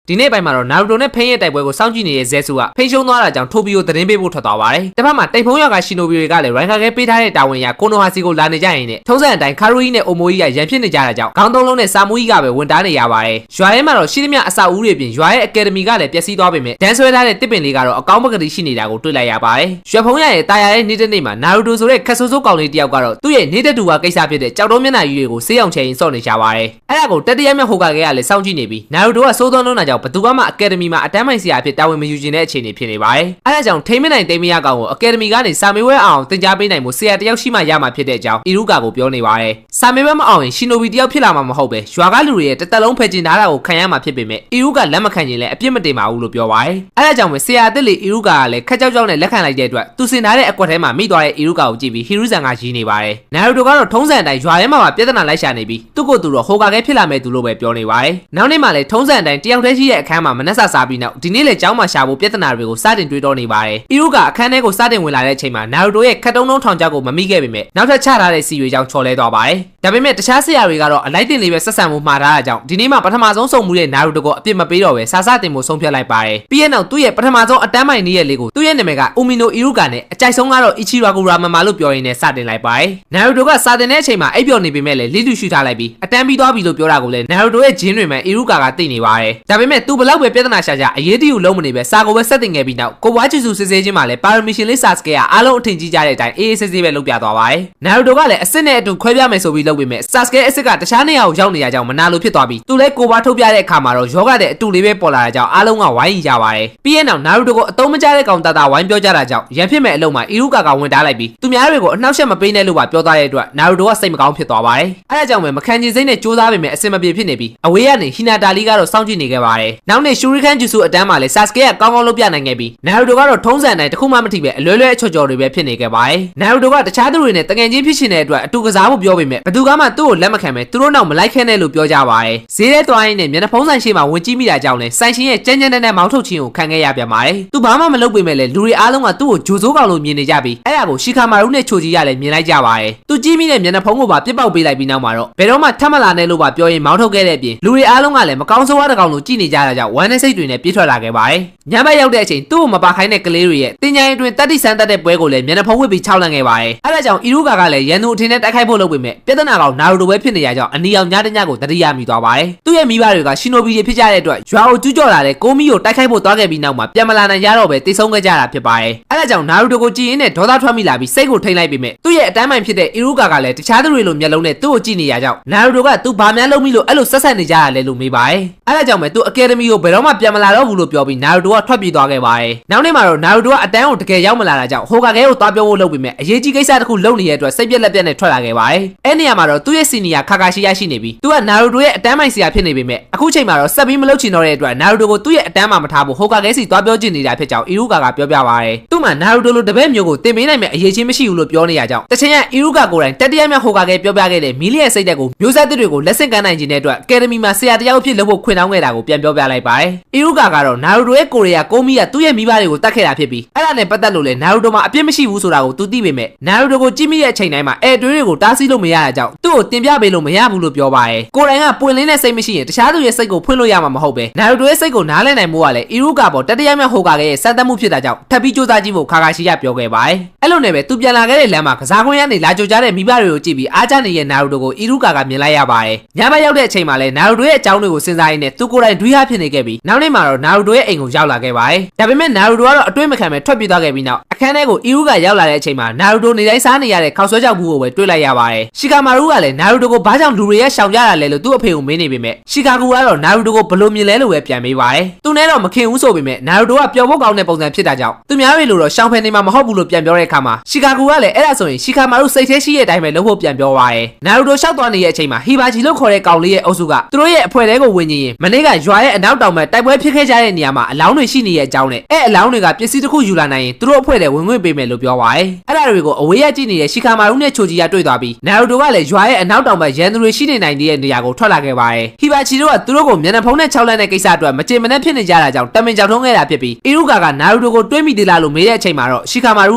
ဒီနေ့ပိုင်းမှာတော့နာရူတိုနဲ့ဖိန်းရဲ့တိုက်ပွဲကိုစောင့်ကြည့်နေတဲ့ဇဲဆူကဖိန်းရှုံးသွားတာကြောင့်ထိုဘီကိုသတင်းပေးဖို့ထွက်သွားပါတယ်တစ်ဖက်မှာတိတ်ဖုံးရောက်ကရှီနိုဘီတွေကလည်းရိုင်ခါကဲပေးထားတဲ့တာဝန်ရကိုနိုဟာစီကိုလာနေကြရင်နဲ့ထုံးစံအတိုင်းခါရိုကြီးနဲ့အိုမိုကြီးကရန်ဖြစ်နေကြတာကြောင့်ခေါင်းသုံးလုံးနဲ့စာမူကြီးကပဲဝန်တားနေရပါတယ်ရွာထဲမှာတော့ရှိသမျှအဆောက်အဦတွေပြင်ရွာရဲ့အကယ်ဒမီကလည်းပျက်စီးသွားပေမဲ့ဒန်ဆွဲထားတဲ့တစ်ပင်လေးကတော့အကောင်းပကတိရှိနေတာကိုတွေ့လိုက်ရပါတယ်ရွှေဖုံးရရဲ့တာယာရဲ့နေ့တစ်နေ့မှာနာရူတိုဆိုတဲ့ခက်ဆိုးဆိုးကောင်လေးတယောက်ကတော့သူ့ရဲ့နေတဲ့တူဝါကိစ္စဖြစ်တဲ့ကြောက်တုံးမျက်နှာကြီးတွေကိုဆေးအောင်ချဲရင်စော့နေကြပါတယ်အဲ့ဒါကိုတတိယမြတ်ဟိုကာကဲကလည်းစောင့်ကြည့်နေပြီးနာရူတိုကစိုးသွန်းလုံးတာကြောင့်ဘသူကမှအကယ်ဒမီမှာအတန်းမိုင်ဆရာအဖြစ်တာဝန်မယူခြင်းတဲ့အခြေအနေဖြစ်နေပါတယ်အဲ့ဒါကြောင့်ထိမ့်မနိုင်တိမ်မရကောင်ကိုအကယ်ဒမီကနေစာမေးပွဲအောင်တင် ကြားပေးနိုင်မှုဆရာတယောက်ရှိမှရမှာဖြစ်တဲ့အကြောင်းအီရူကာကိုပြောနေပါတယ်။စာမေးပွဲမအောင်ရင်ရှင်နိုဘီတယောက်ဖြစ်လာမှာမဟုတ်ပဲရွာကလူတွေရဲ့တသက်လုံးဖယ်ကျင်ထားတာကိုခံရမှာဖြစ်ပေမဲ့အီရူကာလက်မခံရင်လည်းအပြစ်မတင်ပါဘူးလို့ပြောပါတယ်။အဲဒါကြောင့်ပဲဆရာအစ်စ်လေးအီရူကာကလည်းခက်ကြောက်ကြောက်နဲ့လက်ခံလိုက်တဲ့အတွက်သူစင်ထားတဲ့အကွက်ထဲမှာမိသွားတဲ့အီရူကာကိုကြည့်ပြီးဟီရူဇန်ကရည်နေပါတယ်။နာရူတိုကတော့ထုံးစံအတိုင်းရွာထဲမှာပြဿနာလိုက်ရှာနေပြီးသူ့ကိုယ်သူတော့ဟိုကာကဲဖြစ်လာမဲ့သူလို့ပဲပြောနေပါတယ်။နောက်နေ့မှလည်းထုံးစံအတိုင်းတယောက်တည်းရှိတဲ့အခန်းမှာမနှက်ဆစားပြီးနောက်ဒီနေ့လည်းကျောင်းမှာရှာဖို့ပြဿနာတွေကိုစတင်တွေးတောနေပါတယ်။အီရူကာအခန်းထဲကိုစတင်ဝင်လာတဲ့အချိန်မှာနာရူတိုရဲ့ခက်တုံးထောင်ချောက်ကိုမမိခဲ့ပေမဲ့နောက်ထပ်ချထားတဲ့စီရွေကြောင့်ချော်လဲသွားပါတယ်။ဒါပေမဲ့တခြားဆရာတွေကတော့အလိုက်တင်လေးပဲဆက်ဆံမှုမှားထားတာကြောင့်ဒီနေ့မှပထမဆုံးစုံမှုတဲ့နာရူတိုကိုအပြစ်မပေးတော့ပဲစာစတင်မှုဆုံးဖြတ်လိုက်ပါတယ်။ပြီးရဲ့နောက်သူ့ရဲ့ပထမဆုံးအတန်းမိုင်နေ့ရက်လေးကိုသူ့ရဲ့နာမည်ကအိုမီနိုအီရူကာနဲ့အကြိုက်ဆုံးကတော့အီချီရာဂူရာမမာလို့ပြောရင်းနဲ့စတင်လိုက်ပါတယ်။နာရူတိုကစာတင်တဲ့အချိန်မှာအိပ်ပျော်နေပေမဲ့လည်းလိတူရှူထားလိုက်ပြီးအတန်းပြီးသွားပြီလို့ပြောတာကိုလည်းနာရူတိုရဲ့ဂျင်းတွေမှာအီရူကာကသိနေပါတယ်။ဒါပေမဲ့သူဘလောက်ပဲပြဿနာရှာကြအရေးတယူလုံးမနေပဲစာကိုပဲဆက်တင်ခဲ့ပြီးနောက်ကိုဝါချီဆူစစ်ဆေးခြင်းမှာလည်းပါရမီရှင်လေးဆာစကေကအားလုံးအထင်ကြီးကြတဲ့အတိုင်းအေးအေးဆေးဆေးပဲလုပ်ပြသွားပါတယ်။နာရူတိုကလည်းအစ်စ်နဲ့အတူခွဲပြမယ်ဆိုပြီးလုပ်ပေမဲ့ဆာစကေအစ်စ်ကတခြားနေရာကိုရောက်နေရကြောင်းမနာလိုဖြစ်သွားပြီးသူလည်းကိုဝါထုတ်ပြတဲ့အခါမှာတော့ယောဂတဲ့အတူလေးပဲပေါ်လာတဲ့ကြောင့်အားလုံးကဝိုင်းရီကြပါတယ်။ပြီးရဲ့နောက်နာရူတိုကိုအတုံးမကျတဲ့ကောင်တာဝိုင်းပြောကြတာကြောင့်ရန်ဖြစ်မဲ့အလုံးမှာအီရူကာကဝင်တားလိုက်ပြီးသူများတွေကိုအနှောက်အယှက်မပေးနဲ့လို့ပါပြောသွားတဲ့အတွက်နာရူတိုကစိတ်မကောင်းဖြစ်သွားပါတယ်။အဲဒါကြောင့်ပဲမခံချင်စိတ်နဲ့ကြိုးစားပေမဲ့အစင်မပြေဖြစ်နေပြီးအဝေးကနေဟီနာတာလီကတော့စောင့်ကြည့်နေခဲ့ပါတယ်။နောက်နေ့ရှူရီခန်ဂျူဆူအတန်းမှာလည်းဆာစကေကကောင်းကောင်းလုပ်ပြနိုင်ခဲ့ပြီးနာရူတိုကတော့ထုံးစံတိုင်းတစ်ခုမှမထိပဲအလွဲလွဲအချော်ချော်တွေပဲဖြစ်နေခဲ့ပါတယ်။နာရူတိုကတခြားသူတွေနဲ့တငယ်ချင်းဖြစ်ရှင်တဲ့အတွက်အတူကစားဖို့ပြောပေမဲ့ဘယ်သူကမှသူ့ကိုလက်မခံပဲသူတို့နောက်မလိုက်ခဲနဲ့လို့ပြောကြပါတယ်။ဈေးထဲသွားရင်းနဲ့မျက်နှာဖုံးဆိုင်ရှိမှဝင်ကြည့်မိတာကြောင့်လည်းဆိုင်ရှင်ရဲ့ကြမ်းကြမ်းနဲ့မောင်းထုတ်ခြင်းကိုခံခဲ့ရပြန်ပါတယ်။သူဘာမှမလုပ်ပေမဲ့လည်းလူတွေအားလုံးကသူ့ကိုဂျိုဆိုးကောင်လို့မြင်နေကြပြီးအဲ့ဒါကိုရှီကာမာရုနဲ့ချိုကြီးကလည်းမြင်လိုက်ကြပါတယ်။သူကြီးမိတဲ့မျက်နှာဖုံးကိုပါပြစ်ပေါက်ပေးလိုက်ပြီးနောက်မှာတော့ဘယ်တော့မှထပ်မလာနဲ့လို့ပါပြောရင်မောင်းထုတ်ခဲ့တဲ့အပြင်လူတွေအားလုံးကလည်းမကောင်းဆိုးဝါးတဲ့ကောင်လို့ကြည့်နေကြတာကြောင့်ဝမ်းနဲ့စိတ်တွေနဲ့ပြေးထွက်လာခဲ့ပါတယ်။ညဘက်ရောက်တဲ့အချိန်သူ့ကိုမပါခိုင်းတဲ့ကလေးတွေရဲ့တင်ညာရင်တွင်တတ်တိဆန်းတတ်တဲ့ပွဲကိုလည်းမျက်နှာဖုံးဝစ်ပြီးခြောက်လန့်ခဲ့ပါတယ်။အဲ့ဒါကြောင့်အီရူကာကလည်းရန်သူအထင်နဲ့တိုက်ခိုက်ဖို့လုပ်ပေမဲ့ပြဿနာကောင်နာရူတိုပဲဖြစ်နေရကြောင်းအနီအောင်ညတညကိုတတိယမိသွားပါတယ်။သူ့ရဲ့မိဘတွေကရှီနိုဘီတွေဖြစ်ကြတဲ့အတွက်ရွာကိုကျူးကျော်လာတဲ့ကိုမီကိုတိုက်ခိုက်ဖို့သွားခဲ့ပြီးနောက်မှာပြန်မလာနိုင်ရတော့ပဲတိတ်ဆုံးခဲ့ကြတာဖြစ်ပါတယ်။အဲ့ဒါကြောင့်နာရူတိုကိုကြည်ရင်းနဲ့ဒေါသထွက်မိလာပြီးစိတ်ကိုထိန်လိုက်ပေမဲ့သူ့ရဲ့အတန်းမိုင်ဖြစ်တဲ့အီရူကာကလည်းတခြားသူတွေလိုမျက်လုံးနဲ့သူ့ကိုကြည့်နေရကြောင်းနာရူတိုကသူဘာများလုပ်မိလို့အဲ့လိုဆက်ဆက်နေကြရလဲလို့မေးပါတယ်။အဲ့ဒါကြောင့်ပဲသူအကယ်ဒမီကိုဘယ်တော့မှပြန်မလာတော့ဘူးလို့ပြောပြီးနာရူတိုကထွက်ပြေးသွားခဲ့ပါတယ်။နောက်နေ့မှာတော့နာရူတိုကအတန်းကိုတကယ်ရောက်မလာတာကြောင့်ဟိုကာကဲကိုသွားပြောဖို့လုပ်ပေမဲ့အရေးကြီးကိစ္စတစ်ခုလုပ်နေတဲ့အတွက်စိတ်ပြက်လက်ပြက်နဲ့ထွက်လာခဲ့ပါတယ်။အဲ့နေရာမှာတော့သူ့ရဲ့စီနီယာခါကာရှိရရှိနေပြီးသူကနာရူတိုရဲ့အတန်းမိုင်ဆရာဖြစ်နေပေမဲ့အခုချိန်မှာတော့ဆက်ပြီးမလုပ်ချင်တော့တဲ့အတွက်နာရူတိုကိုသူ့ရဲ့အတန်းမှာမထားဖို့ဟိုကာကဲစီသွားပြောချင်နေတာဖြစ်ကြောင်းအီရူကာကပြောပြပါတယ်။သူ့မှာနာရူတိုလိုတပည့်မျိုးကိုတင်ပေးနိုင်မဲ့အရေးချင်းမရှိဘူးလို့ပြောနေရကြောင်းတချင်ကအီရူကာကိုယ်တိုင်တတိယမြောက်ဟိုကာကဲပြောပြခဲ့တဲ့မီလီရဲ့စိတ်သက်ကိုမျိုးဆက်တွေကိုလက်ဆင့်ကမ်းနိုင်ခြင်းတဲ့အတွက်အကယ်ဒမီမှာဆရာတယောက်ဖြစ်လုပ်ဖို့ခွင့်တောင်းခဲ့တာကိုပြန်ပြောပြလိုက်ပါတယ်။အီရူကာကတော့နာရူတိုရဲ့ကိုရီးယားကိုမီကသူ့ရဲ့မိဘတွေကိုတတ်ခဲ့တာဖြစ်ပြီးအဲ့ဒါနဲ့ပတ်သက်လို့လည်းနာရူတိုမှာအပြစ်မရှိဘူးဆိုတာကိုသူသိပေမဲ့နာရူတိုကိုကြည့်မိတဲ့အချိန်တိုင်းမှာအဲတွေးတွေကိုတားဆီးလို့မရတာကြောင့်သူ့ကိုတင်ပြပေးလို့မရဘူးလို့ပြောပါတယ်။ကိုယ်တိုင်ကပွင့်လင်းတဲ့စိတ်မရှိရင်တခြားသူရဲ့စိတ်ကိုဖွင့်လို့ရမှာမဟုတ်ပဲနာရူတိုရဲ့စိတ်ကိုနားလည်နိုင်မှုကလည်းအီရူကာပေါ်တတိယမြောက်ဟိုကာကဲရဲ့စံတတ်မှုဖြစ်တာကြောင့်ထပ်ပြီးစူးစမ်းကြည့်ဖို့ခါခါရှိရပြောခဲ့ပါတယ်။အဲ့လိုနဲ့ပဲသူပြန်လာခဲ့တဲ့လမ်းမှာကစားခွင့်ရနေလာကြိုကြတဲ့မိဘတွေကိုကြည့်ပြီးအားကျနေတဲ့နာရူတိုကိုအီရူကာကမြင်လိုက်ရပါတယ်။ညဘက်ရောက်တဲ့အချိန်မှာလည်းနာရူတိုရဲ့အကြောင်းတွေကိုစဉ်းစားရင်းနဲ့သူကိုယ်တိုင်တွေးရဖြစ်နေခဲ့ပြီးနောက်နေ့မှာတော့နာရူတိုရဲ့အိမ်ကိုရောက်လာခဲ့ပါတယ်။ဒါပေမဲ့နာရူတိုကတော့အတွေးမခံပဲထွက်ပြေးသွားခဲ့ပြီးနောက်အခန်းထဲကိုအီရူကာရောက်လာတဲ့အချိန်မှာနာရူတိုနေတိုင်းစားနေရတဲ့ခေါက်ဆွဲကြောက်ဘူးကိုပဲတွေးလိုက်ရပါတယ်။ရှီကာမာရုကလည်းနာရူတိုကိုဘာကြောင့်လူတွေရဲ့ရှောင်ကြတာလဲလို့သူ့အဖေကိုမေးနေပေမဲ့ရှီကာဂူကတော့နာရူတိုကိုဘလို့မြင်လဲလို့ပဲပြန်မေးပါတယ်။သူနဲ့တော့မခင်ဘူးဆိုပေမဲ့နာရူတိုကပျော်ဖို့ကောင်းတဲ့ပုံစံဖြစ်တာကြောင့်သူများတွေလိုတော့ရှောင်ဖယ်နေမှာမဟုတ်ဘူးလို့ပြန်ပြောတဲ့အခါမှာရှီကာဂူကလည်းအဲ့ဒါဆိုရင်ရှီကာမာရုစိတ်ထဲရှိတဲ့အတိုင်းပဲလုပ်ဖို့ပြန်ပြောပါတယ်။နာရူတိုရှောက်သွားနေတဲ့အချိန်မှာဟီဘာဂျီလို့ခေါ်တဲ့ကောင်လေးရဲ့အုပ်စုကသူတို့ရဲ့အဖွဲ့ထဲကိုဝင်ရင်မနေ့ကရွာရဲ့အနောက်တောင်ဘက်တိုက်ပွဲဖြစ်ခဲ့ကြတဲ့နေရာမှာအလောင်းတွေရှိနေတဲ့အကြောင်းနဲ့အဲ့အလောင်းတွေကပစ္စည်းတစ်ခုယူလာနိုင်ရင်သူတို့အဖွဲ့ထဲဝင်ခွင့်ပေးမယ်လို့ပြောပါတယ်။အဲ့ဒါတွေကိုအဝေးရကြည့်နေတဲ့ရှီကာမာရုနဲ့ချိုဂျီကတွေ့သွားပြီးနာရူတိုကလည်းရွာရဲ့အနောက်တောင်ဘက်ရန်သူတွေရှိနေနိုင်တဲ့နေရာကိုထွက်လာခဲ့ပါတယ်။ဟီဘာဂျီတို့ကသူတို့ကိုမျက်နှာဖုံးနဲ့ခြောက်လန့်တဲ့ကိစ္စအတွက်မကြေမနက်ဖြစ်နေကြတာကြောင့်တမင်ကြောက်ထုံးခဲ့တာဖြစ်ပြီးအီရူကာကနာရူတိုကိုတွေးမိသေးလားလို့မေးတဲ့အချိန်မှာတော့ရှီကာမာရု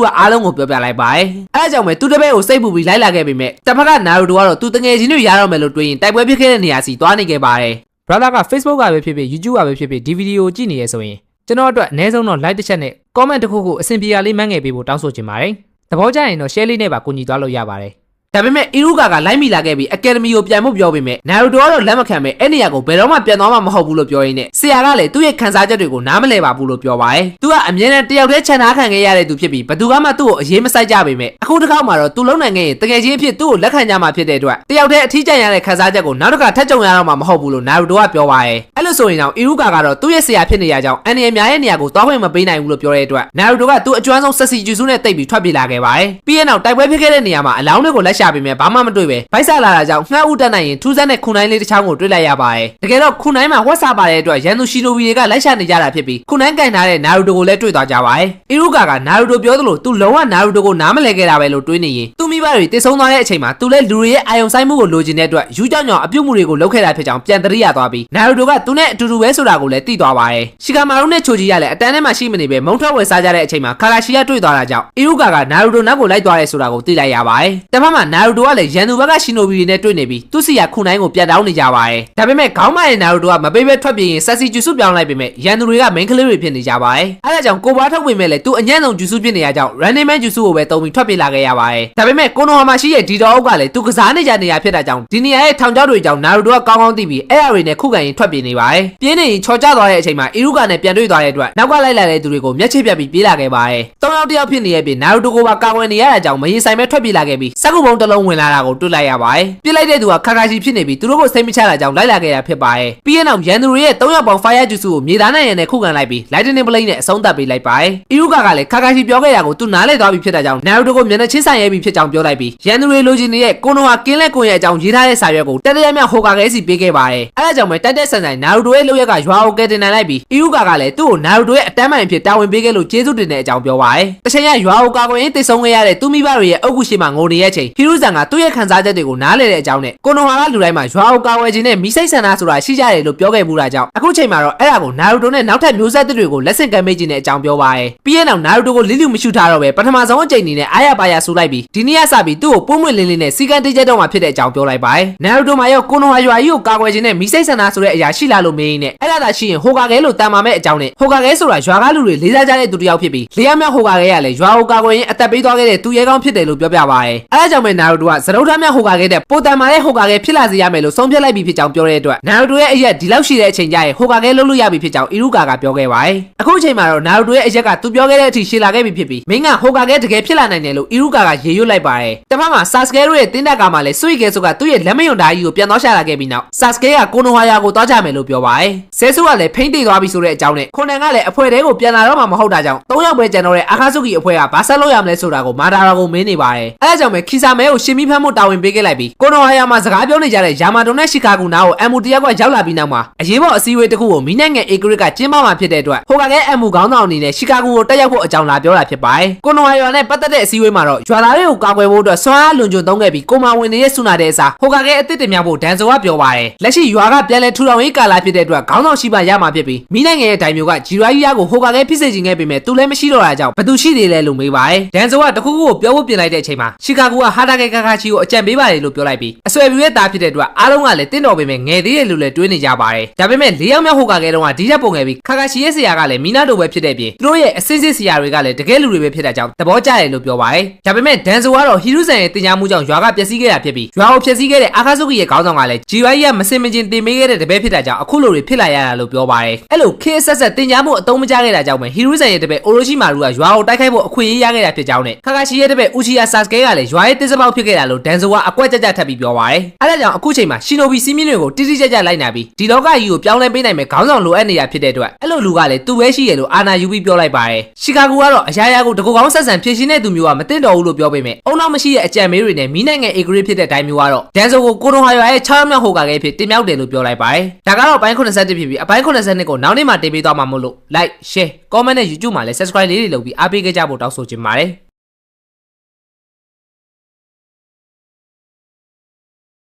ကအားလုံးကိုပြောပြလိုက်ပါတယ်။အဲ့ဒါကြောင့်ပဲသူတပည့်ကိုစိတ်ပူပြီးလိုက်လာခဲ့ပေမဲ့တစ်ဖက်ကနာရူတိုကတော့သူတငယ်ချင်းတွေရတော့မယ်လို့တွေးရင်တိုက်ပွဲဖြစ်ခဲ့တဲ့နေရာစီသွားနေခဲ့ပါတယ်။ brother က Facebook ကပဲဖြစ်ဖြစ် YouTube ကပဲဖြစ်ဖြစ်ဒီဗီဒီယိုကြည့်နေရဆိုရင်ကျွန်တော်အတွက်အနည်းဆုံးတော့ like တစ်ချက်နဲ့ comment တစ်ခုခုအဆင်ပြေရလေးမှန်းငယ်ပေးဖို့တောင်းဆိုချင်ပါတယ်သဘောကျရင်တော့ share လေးနဲ့ပါကူညီသွားလို့ရပါတယ်ဒါပေမဲ့အီရူကာကလိုက်မိလာခဲ့ပြီးအကယ်ဒမီကိုပြန်ဖို့ပြောပေမဲ့နာရူတိုကတော့လက်မခံပဲအဲ့နေရာကိုဘယ်တော့မှပြန်သွားမှာမဟုတ်ဘူးလို့ပြောရင်းနဲ့ဆရာကလည်းသူ့ရဲ့ခံစားချက်တွေကိုနားမလည်ပါဘူးလို့ပြောပါတယ်။သူကအမြဲတမ်းတယောက်တည်းခြံထားခံခဲ့ရတဲ့သူဖြစ်ပြီးဘယ်သူမှသူ့ကိုအရေးမစိုက်ကြပေမဲ့အခုတစ်ခါမှတော့သူလုံနိုင်ခဲ့ရင်တကယ်ချင်းအဖြစ်သူ့ကိုလက်ခံကြမှာဖြစ်တဲ့အတွက်တယောက်တည်းအထီးကျန်ရတဲ့ခံစားချက်ကိုနောက်တစ်ခါထပ်ကြုံရတော့မှာမဟုတ်ဘူးလို့နာရူတိုကပြောပါတယ်။အဲ့လိုဆိုရင်တော့အီရူကာကတော့သူ့ရဲ့ဆရာဖြစ်နေရကြောင်းအန်နီယများရဲ့နေရာကိုသွားခွင့်မပေးနိုင်ဘူးလို့ပြောတဲ့အတွက်နာရူတိုကသူ့အကျွမ်းဆုံးဆက်စီဂျူစုနဲ့တိတ်ပြီးထွက်ပြေးလာခဲ့ပါတယ်။ပြီးရင်တော့တိုက်ပွဲဖြစ်ခဲ့တဲ့နေရာမှာအလောင်းတွေကိုလက်ရှာပေမဲ့ဘာမှမတွေ့ပဲဗိုက်ဆလာတာကြောင့်ငှက်ဥတက်နိုင်ရင်ထူးဆန်းတဲ့ခုနိုင်လေးတစ်ချောင်းကိုတွေ့လိုက်ရပါတယ်။တကယ်တော့ခုနိုင်မှာဝက်စားပါတဲ့အတွက်ရန်သူရှီနိုဘီတွေကလိုက်ရှာနေကြတာဖြစ်ပြီးခုနိုင်ကန်ထားတဲ့နာရူတိုကိုလည်းတွေ့သွားကြပါတယ်။အီရူကာကနာရူတိုပြောသလိုသူလုံးဝနာရူတိုကိုနားမလည်ခဲ့တာပဲလို့တွေးနေရင်သူမိဘတွေတည်ဆုံသွားတဲ့အချိန်မှာသူလည်းလူတွေရဲ့အာယုံဆိုင်မှုကိုလိုချင်တဲ့အတွက်ယူကြောင်ကြောင်အပြုတ်မှုတွေကိုလုပ်ခဲ့တာဖြစ်ကြောင်းပြန်သတိရသွားပြီးနာရူတိုကသူနဲ့အတူတူပဲဆိုတာကိုလည်းသိသွားပါတယ်။ရှီကာမာရုနဲ့ချိုဂျီကလည်းအတန်းထဲမှာရှိမနေပဲမုံထွက်ဝယ်စားကြတဲ့အချိန်မှာခါကာရှီကတွေ့သွားတာကြောင့်အီရူကာကနာရူတိုနောက်ကိုလိုက်သွားတယ်ဆိုတာကိုသိလိုက်ရပါတယ်။တပတ်မှာနာရူတိုကလည်းရန်သူဘက်ကရှီနိုဘီတွေနဲ့တွေ့နေပြီးသူ့စီကခုနိုင်ကိုပြန်တောင်းနေကြပါတယ်။ဒါပေမဲ့ခေါင်းမရဲ့နာရူတိုကမပေးဘဲထွက်ပြေးရင်ဆက်စီဂျူစုပြောင်းလိုက်ပေမဲ့ရန်သူတွေကမိန်းကလေးတွေဖြစ်နေကြပါတယ်။အဲဒါကြောင့်ကိုဘာထုတ်ပေမဲ့လည်းသူအညံ့ဆုံးဂျူစုဖြစ်နေရကြောင်း Running Man ဂျူစုကိုပဲတုံးပြီးထွက်ပြေးလာခဲ့ရပါတယ်။ဒါပေမဲ့ကိုနိုဟာမှာရှိတဲ့ဒီတော်အုပ်ကလည်းသူကစားနေကြနေရဖြစ်တာကြောင့်ဒီနေရာရဲ့ထောင်ချောက်တွေကြောင့်နာရူတိုကကောင်းကောင်းသိပြီးအဲ့အရာတွေနဲ့ခုခံရင်ထွက်ပြေးနေပါတယ်။ပြင်းနေရင်ချော်ကျသွားတဲ့အချိန်မှာအီရူကာနဲ့ပြန်တွေ့သွားတဲ့အတွက်နောက်ကလိုက်လာတဲ့သူတွေကိုမျက်ခြေပြတ်ပြီးပြေးလာခဲ့ပါတယ်။၃ယောက်တစ်ယောက်ဖြစ်နေရဲ့ပြင်နာရူတိုကိုပါကာကွယ်နေရတာကြောင့်မရင်ဆိုင်မဲ့ထွက်ပြေးလာခဲ့ပြီးစက်ကူပုံတစ်လုံးဝင်လာတာကိုတွေ့လိုက်ရပါတယ်။ပြေးလိုက်တဲ့သူကခါခါရှိဖြစ်နေပြီးသူတို့ကိုစိတ်မချတာကြောင့်လိုက်လာခဲ့ရဖြစ်ပါတယ်။ပြီးရင်နောက်ရန်သူတွေရဲ့၃ယောက်ပေါင်း Fire Juice ကိုမြေသားနဲ့ရန်နဲ့ခုခံလိုက်ပြီး Lightning Blade နဲ့အဆုံးသတ်ပေးလိုက်ပါတယ်။အီရူကာကလည်းခါခါရှိပြောခဲ့တာကိုသူနားလည်သွားပြီဖြစ်တာကြောင့်နာရူတိုကိုမျက်နှာချင်းဆိုင်ရဲပြီးဖြစ်ကြောင်းပြောလိုက်ပြီးရန်သူတွေလိုချင်နေတဲ့ကိုနိုဟာကင်းလက်ကွန်ရဲ့အကြောင်းရေးထားတဲ့စာရွက်ကိုတတိယမြောက်ဟိုကာကဲစီပေးခဲ့ပါတယ်။အဲဒါကြောင့်ပဲတိုက်တဲ့ဆန်ဆိုင်နာရူတိုရဲ့လုပ်ရက်ကရွာကိုကယ်တင်နိုင်လိုက်ပြီးအီရူကာကလည်းသူ့ကိုနာရူတိုရဲ့အတန်းမိုင်ဖြစ်တာဝန်ပေးခဲ့လို့ကျေးဇူးတင်တဲ့အကြောင်းပြောပါတယ်။တချိန်ကရွာကိုကာကွယ်ရေးတိတ်ဆုံးခဲ့ရတဲ့သူမိဘတွေရဲ့အုပ်ကူရှိမှငိုနေတဲ့အချိန်ဟီရူဇန်ကသူ့ရဲ့ခံစားချက်တွေကိုနားလည်တဲ့အကြောင်းနဲ့ကိုနိုဟာကလူတိုင်းမှာရွာကိုကာကွယ်ခြင်းနဲ့မိစိတ်ဆန္ဒဆိုတာရှိကြတယ်လို့ပြောခဲ့မှုတာကြောင့်အခုချိန်မှာတော့အဲ့ဒါကိုနာရူတိုနဲ့နောက်ထပ်မျိုးဆက်တွေကိုလက်ဆင့်ကမ်းပေးခြင်းတဲ့အကြောင်းပြောပါတယ်။ပြီးရင်နောက်နာရူတိုကိုလိလူမရှိထားတော့ပဲပထမဆုံးအကြိမ်အနေနဲ့အားရပါရဆူလိုက်ပြီးဒီနေ့ကစပြီးသူ့ကိုပုံမွင့်လင်းလင်းနဲ့စီကံတိကျတော့မှဖြစ်တဲ့အကြောင်းပြောလိုက်ပါတယ်။နာရူတိုမှာရောကိုနိုဟာရွာကြီးကိုကာကွယ်ခြင်းနဲ့မိစိတ်ဆန္ဒဆိုတဲ့အရာရှိလာလို့မင်းနဲ့အဲ့ဒါသာရှိရင်ဟိုကာကဲလို့တန်မာမဲ့အကြောင်းနဲ့ဟိုကာကဲဆိုတာရွာကားလူတွေလေးစားကြတဲ့သူတစ်ယောက်ဖြစ်ပြီးလေးရမြောက်ဟိုကာကဲကလည်းရွာကိုကာကွယ်ရင်အသက်ပေးသွားခဲ့တဲ့သူရဲကောင်းဖြစ်တယ်လို့ပြောပြပါတယ်။အဲ့ဒါကြောင့်ပဲနာရူတိုကသရုပ်ထားမြောက်ဟိုကာကဲတဲ့ပိုတန်မာတဲ့ဟိုကာကဲဖြစ်လာစေရမယ်လို့ဆုံးဖြတ်လိုက်ပြီးဖြစ်ကြောင်းပြောတဲ့အတွက်နာရူတိုရဲ့အရက်ဒီလောက်ရှိတဲ့အချိန်ကျရင်ဟိုကာကဲလုပ်လို့ရပြီဖြစ်ကြောင်းအီရူကာကပြောခဲ့ပါတယ်။အခုအချိန်မှာတော့နာရူတိုရဲ့အရက်ကသူပြောခဲ့တဲ့အထိရှည်လာခဲ့ပြီဖြစ်ပြီးမင်းကဟိုကာကဲတကယ်ဖြစ်လာနိုင်တယ်လို့အီရူကာကရေရွတ်လိုက်ပါတယ်။တစ်ဖက်မှာဆာစကဲတို့ရဲ့တင်းတက်ကမှလည်းဆွေကဲဆိုကသူ့ရဲ့လက်မယွန်ဓာကြီးကိုပြန်သွားရှာလာခဲ့ပြီးနောက်ဆာစကဲကကိုနိုဟာယာကိုသွားကြမယ်လို့ပြောပါတယ်။ဆဲဆူကလည်းဖိမ့်တိတ်သွားပြီဆိုတဲ့အကြောင်းနဲ့ခွန်နန်ကလည်းအဖွဲတဲကိုပြန်လာတော့မှမဟုတ်တာကြောင့်၃ယောက်ပဲကျန်တော့တဲ့အာခါဆုကီအဖွဲကဘာဆက်လုပ်ရမလဲဆိုတာကိုမာတာရာကိုမင်းနေပါတယ်။အဲဒါကြောင့်ပဲခီဆာမဲကိုရှင်မီဖမ်းမှုတာဝန်ပေးခဲ့လိုက်ပြီးကိုနိုဟာယာမှာစကားပြောနေကြတဲ့ယာမာတိုနဲ့ရှီကာဂူနာကိုအမ်မူတယောက်ကရောက်လာပြီးနောက်မှာအရေးပေါ်အစည်းအဝေးတစ်ခုကိုမီးနိုင်ငံအေဂရစ်ကကျင်းပမှာဖြစ်တဲ့အတွက်ဟိုကလည်းအမ်မူခေါင်းဆောင်အနေနဲ့ရှီကာဂူကိုတက်ရောက်ဖို့အကြောင်းလာပြောတာဖြစ်ပါတယ်။ကိုနိုဟာယာနဲ့ပတ်သက်တဲ့အစည်းအဝေးမှာတော့ရွာသားတွေကိုကာကွယ်ဖို့အတွက်ဆွမ်းအားလွန်ကျွံသုံးခဲ့ပြီးကိုမာဝင်နေတဲ့ဆူနာတဲ့အစားဟိုကလည်းအစ်စ်တင်မြောက်ဖို့ဒန်ဆိုကပြောပါတယ်။လက်ရှိရွာကပြန်လဲထူထောင်ရေးကာလာဖြစ်တဲ့အတွက်ခေါင်းဆောင်ရှိမှရမှာဖြစ်ပြီးမီးနိုင်ငံရဲ့တိုင်မျိုးကဂျီရာကြီးယာကိုဟိုကလည်းဖြစ်စေခြင်းခဲ့ပေမဲ့သူလည်းမရှိတော့တာကြောင့်ဘသူရှိသေးလဲလို့မေးပါတယ်။ဒန်ဆိုကတခုခုကိုပြောဖို့ပြင်လိုက်တဲ့အချိန်မှာရှီကာဂူကဟာတာကေကာကာချီကိုအကြံပေးပါတယ်လို့ပြောလိုက်ပြီးအဆွဲပြူရဲ့သားဖြစ်တဲ့အတွက်အားလုံးကလည်းတင့်တော်ပေမဲ့ငယ်သေးတယ်လို့လည်းတွေးနေကြပါတယ်။ဒါပေမဲ့၄ယောက်မြောက်ဟိုကလည်းတော့ဒီချက်ပုံခဲ့ပြီးကာကာချီရဲ့ဆရာကလည်းမီနာတိုပဲဖြစ်တဲ့ပြင်သူတို့ရဲ့အစစ်စစ်ဆရာတွေကလည်းတကယ်လူတွေပဲဖြစ်တဲ့ကြောင့်သဘောကျတယ်လို့ပြောပါတယ်။ဒါပေမဲ့ဒန်ဆိုကတော့ဟီရူဇန်ရဲ့တင်ညာမှုကြောင့်ရွာကပျက်စီးခဲ့တာဖြစ်ပြီးရွာကိုဖျက်ဆီးခဲ့တဲ့အာခါဆုကီရဲ့ခေါင်းဆောင်ကလည်းဂျီဝိုင်းကမစင်မချင်းတင်ပေးခဲ့တဲ့တပည့်ဖြစ်တာကြောင့်အခုလိုတွေဖြစ်လာရတာလို့ပြောပါတယ်။အဲ့လိုခေဆက်ဆက်တင်ညာမှုအသုံးမကျခဲ့တာကြောင့်ပဲဟီရူဇန်ရဲ့တပည့်အိုရိုရှိမာရူကရွာကိုတိုက်ခိုက်ဖို့အခွင့်အရေးရခဲ့တာဖြစ်ကြောင်းနဲ့ခါကာချီရဲ့တပည့်ဦးချီယာဆာစကဲကလည်းရွာရဲ့တစ်စပေါက်ဖြစ်ခဲ့တာလို့ဒန်ဆိုကအကွက်ကြကြထပ်ပြီးပြောပါတယ်။အဲ့ဒါကြောင့်အခုချိန်မှာရှီနိုဘီစီမင်းတွေကိုတိတိကျကျလိုက်နာပြီးဒီလောကကြီးကိုပြောင်းလဲပေးနိုင်မဲ့ခေါင်းဆောင်လိုအပ်နေတာဖြစ်တဲ့အတွက်အဲ့လိုလူကလည်းသူ့ပဲရှိရလို့အာနာယူပြီးပြောလိုက်ပါတယ်။ရှီကာဂူကတော့အရာရာကိုတကူကောင်းဆက်ဆံဖြည့်ရှင်းတဲ့သူမျိုးကမသိတော့ဘူးလို့ပြောပေမဲ့အုံနောက်မရှိတဲ့အကြံမေးတွေနဲ့မီးနိုင်ငံအေဂရစ်ဖြစ်တဲ့တိုင်းမျိုးကတော့ဒန်ဆိုကိုကိုနိုဟာယာရဲ့6မြောက်ဟိုကာကဲဖြစ်တင်မြောက်တယ်လို့ပြောလိုက်ပါတယ်။ဒါကတော့အပိုင်း81ဖြစ်ပြီးအပိုင်း82ကိုနောက်နေ့မှတင်ပေးသွားမှာမို့လို့ like share comment နဲ့ YouTube မှာလည်း subscribe လေးတွေလုပ်ပြီးအားပေးကြဖို့တောင်းဆိုချင်ပါတယ်။